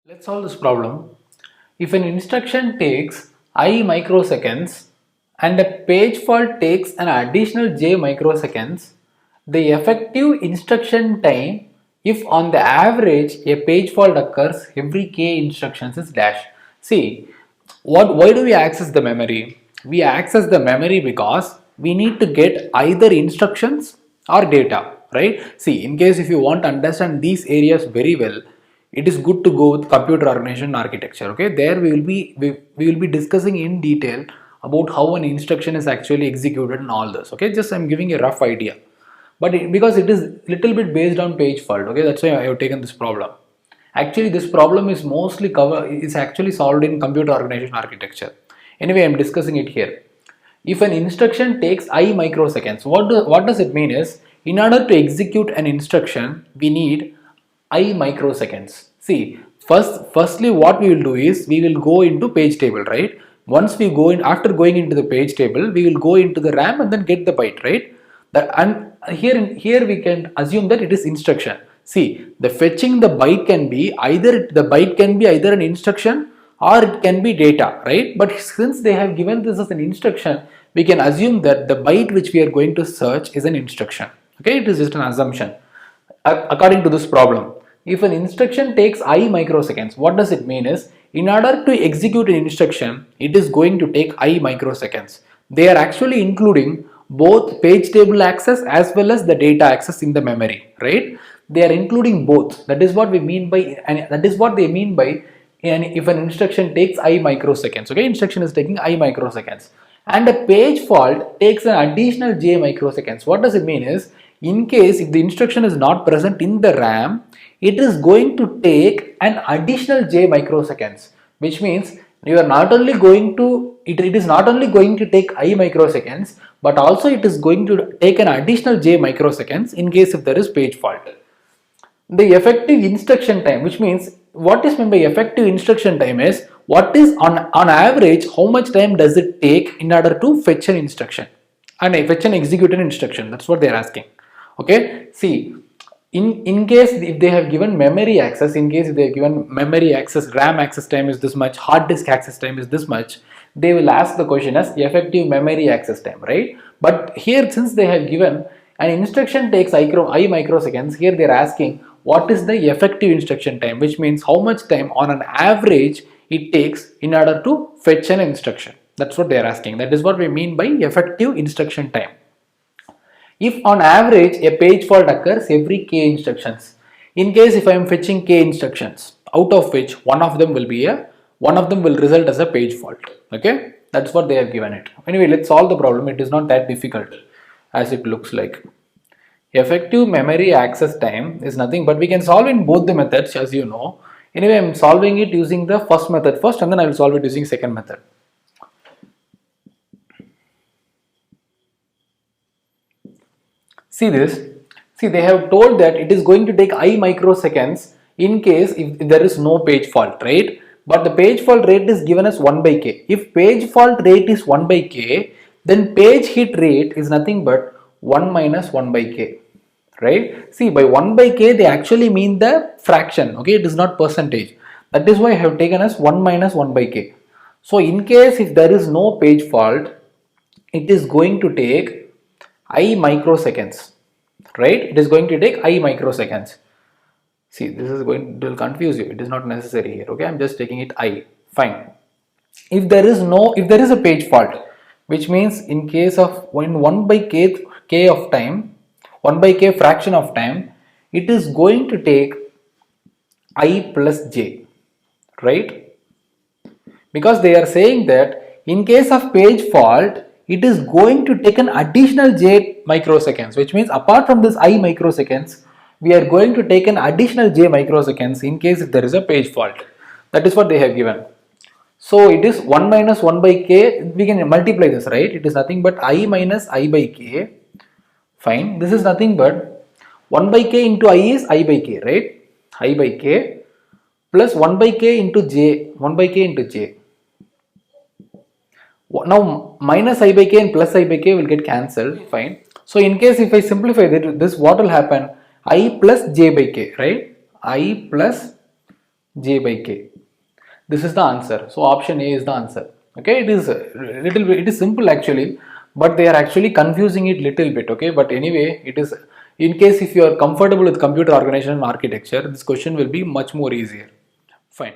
Let's solve this problem. If an instruction takes I microseconds and a page fault takes an additional j microseconds, the effective instruction time if on the average a page fault occurs every k instructions is dash. See, why do we access the memory? We access the memory because we need to get either instructions or data, right? See, in case if you want to understand these areas very well, it is good to go with computer organization architecture. Okay, there we will be discussing in detail about how an instruction is actually executed and all this. Okay, just I'm giving a rough idea, but because it is little bit based on page fault. Okay, that's why I have taken this problem. Actually, this problem is mostly is actually solved in computer organization architecture. Anyway, I'm discussing it here. If an instruction takes I microseconds, what does it mean is, in order to execute an instruction, we need I microseconds. See, firstly what we will do is, we will go into page table, right? Once we go in, after going into the page table, we will go into the RAM and then get the byte, right? And here we can assume that it is instruction. See, the fetching the byte can be either an instruction or it can be data, right? But since they have given this as an instruction, we can assume that the byte which we are going to search is an instruction. Okay, it is just an assumption. According to this problem, if an instruction takes I microseconds, what does it mean is, in order to execute an instruction, it is going to take I microseconds. They are actually including both page table access as well as the data access in the memory, right? They are including both. That is what we mean by, and that is what they mean by, and if an instruction takes I microseconds. Okay, instruction is taking I microseconds and a page fault takes an additional j microseconds. What does it mean is, in case if the instruction is not present in the RAM, it is going to take an additional j microseconds, which means you are not only going to it is not only going to take I microseconds, but also it is going to take an additional j microseconds in case if there is page fault. The effective instruction time, which means, what is meant by effective instruction time is, what is on average, how much time does it take in order to fetch an instruction and fetch and execute an instruction. That's what they are asking. Okay, see, in case if they have given memory access, in case if they have given memory access, RAM access time is this much, hard disk access time is this much, they will ask the question as effective memory access time, right? But here, since they have given an instruction takes I microseconds, here they are asking what is the effective instruction time, which means how much time on an average it takes in order to fetch an instruction. That's what they are asking. That is what we mean by effective instruction time. If on average a page fault occurs every k instructions, in case if I am fetching k instructions, out of which one of them will result as a page fault. Okay, that's what they have given it. Anyway, let's solve the problem. It is not that difficult as it looks like. Effective memory access time is nothing but, we can solve in both the methods, as you know. Anyway, I am solving it using the first method first, and then I will solve it using second method. See this. See, they have told that it is going to take I microseconds in case if there is no page fault, right? But the page fault rate is given as 1 by k. If page fault rate is 1 by k, then page hit rate is nothing but 1 minus 1 by k, right? See, by 1 by k they actually mean the fraction. Okay, it is not percentage. That is why I have taken as 1 minus 1 by k. So in case if there is no page fault, it is going to take I microseconds, right? It is going to take I microseconds. See, this is going to confuse you. It is not necessary here. Okay, I'm just taking it I. Fine. If there is a page fault, which means in case of 1 by k of time, 1 by k fraction of time, it is going to take I plus j, right? Because they are saying that in case of page fault, it is going to take an additional j microseconds, which means apart from this I microseconds, we are going to take an additional j microseconds in case if there is a page fault. That is what they have given. So it is 1 minus 1 by k, we can multiply this, right? It is nothing but I minus I by k. Fine, this is nothing but 1 by k into I is I by k, right? I by k plus 1 by k into j, 1 by k into j. Now minus I by k and plus I by k will get cancelled. Fine. So in case if I simplify this, what will happen? I plus j by k, right? I plus j by k. This is the answer. So option A is the answer. Okay, it is little bit, it is simple actually, but they are actually confusing it little bit. Okay, but anyway, it is, in case if you are comfortable with computer organization and architecture, this question will be much more easier. Fine.